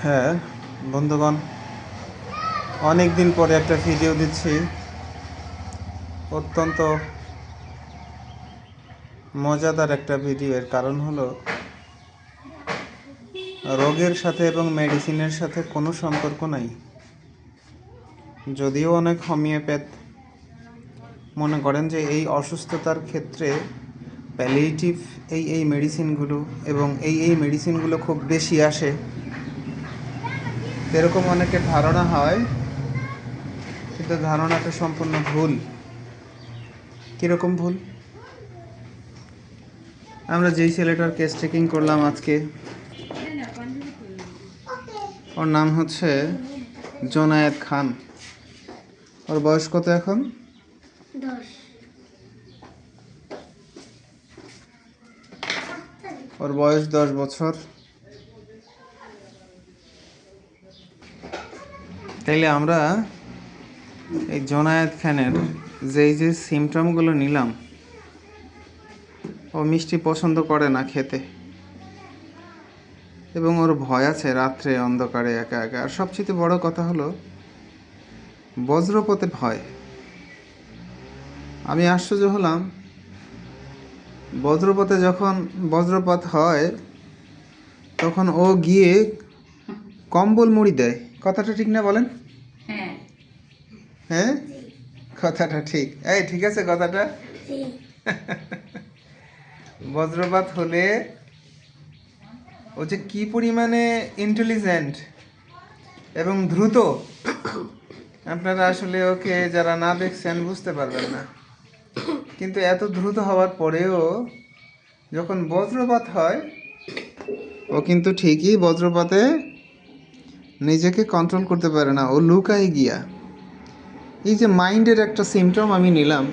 হ্যাঁ বন্ধুগণ, অনেক দিন পরে একটা ভিডিও দিচ্ছি। অত্যন্ত মজাদার একটা ভিডিও। এর কারণ হলো, রোগের সাথে এবং মেডিসিনের সাথে কোনো সম্পর্ক নাই। যদিও অনেক হোমিওপ্যাথ মনে করেন যে এই অসুস্থতার ক্ষেত্রে প্যালিয়েটিভ এই মেডিসিনগুলো এবং এই মেডিসিনগুলো খুব বেশি আসে, এরকম অনেকের ধারণা হয়, কিন্তু ধারণাটা সম্পূর্ণ ভুল। কীরকম ভুল? আমরা যেই ছেলেটার কেস চেকিং করলাম আজকে, ওর নাম হচ্ছে জোনায়েদ খান। ওর বয়স কত এখন? 10। ওর বয়স 10 বছর। তাইলে আমরা এই জোনায়েদ খানের যে সিমটমগুলো নিলাম, ও মিষ্টি পছন্দ করে না খেতে, এবং ওর ভয় আছে রাত্রে অন্ধকারে একা একা। আর সবচেয়ে বড় কথা হলো বজ্রপাতে ভয়। আমি আশ্চর্য হলাম, যখন বজ্রপাত হয় তখন ও গিয়ে কম্বল মুড়ি দেয়। কথাটা ঠিক না বলেন? হ্যাঁ, কথাটা ঠিক। ঠিক আছে কথাটা। বজ্রপাত হলে ও যে কি পরিমাণে ইন্টেলিজেন্ট এবং দ্রুত, আপনারা আসলে ওকে যারা না দেখছেন বুঝতে পারবেন না। কিন্তু এত দ্রুত হওয়ার পরেও যখন বজ্রপাত হয়, ও কিন্তু ঠিকই বজ্রপাতে নিজেকে কন্ট্রোল করতে পারে না, ও লুকায় গিয়া। এই যে মাইন্ডের একটা সিমটম আমি নিলাম,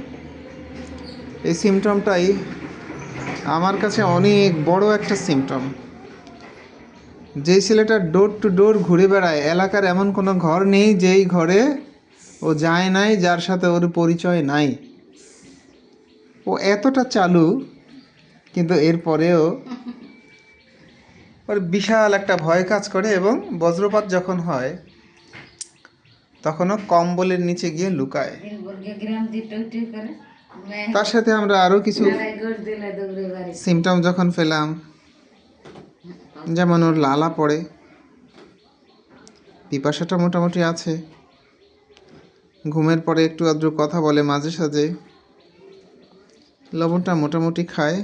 এই সিমটমটাই আমার কাছে অনেক বড় একটা সিমটম। যেই ছেলেটা ডোর টু ডোর ঘুরে বেড়ায়, এলাকার এমন কোনো ঘর নেই যেই ঘরে ও যায় নাই, যার সাথে ওর পরিচয় নাই। ও এতটা চালু, কিন্তু এরপরেও ওর বিশাল একটা ভয় কাজ করে, এবং বজ্রপাত যখন হয় তখনও কম্বলের নিচে গিয়ে লুকায়। তার সাথে আমরা আরও কিছু সিমটম যখন পেলাম, যেমন ওর লালা পড়ে, পিপাসাটা মোটামুটি আছে, ঘুমের পরে একটু আধটু কথা বলে মাঝে সাঝে, লবণটা মোটামুটি খায়,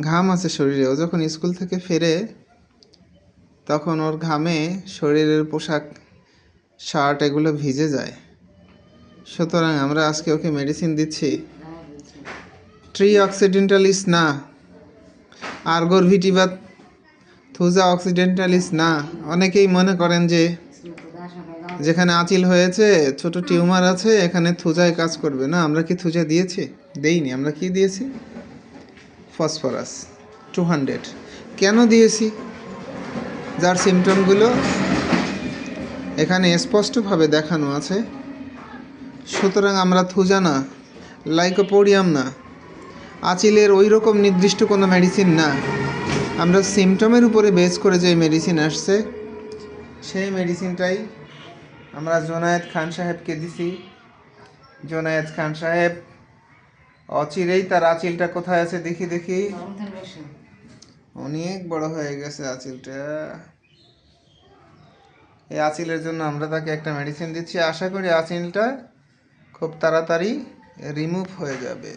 ঘাম আছে শরীরে। ও যখন স্কুল থেকে ফেরে তখন ওর ঘামে শরীরের পোশাক, শার্ট এগুলো ভিজে যায়। সুতরাং আমরা আজকে ওকে মেডিসিন দিচ্ছি ট্রি অক্সিডেন্টালিস না, আর্গোর ভিটি বা থুজা অক্সিডেন্টালিস না। অনেকেই মনে করেন যে যেখানে আঁচিল হয়েছে, ছোট টিউমার আছে, এখানে থুজায় কাজ করবে না। আমরা কি থুজা দিয়েছি? দেইনি। আমরা কি দিয়েছি? ফসফরাস 200। কেন দিয়েছি? যার সিমটমগুলো এখানে স্পষ্টভাবে দেখানো আছে। সুতরাং আমরা থুজা না, লাইকোপোডিয়াম না, আঁচিলের ওই রকম নির্দিষ্ট কোনো মেডিসিন না। আমরা সিমটমের উপরে বেস করে যে মেডিসিন আসছে, সেই মেডিসিনটাই আমরা জোনায়েদ খান সাহেবকে দিছি। জোনায়েদ খান সাহেব অচিরেই তার আঁচিলটা কোথায় আছে দেখি। অনেক বড় হয়ে গেছে আঁচিলটা। এই আঁচিলের জন্য আমরা তাকে একটা মেডিসিন দিচ্ছি। আশা করি আঁচিলটা খুব তাড়াতাড়ি রিমুভ হয়ে যাবে।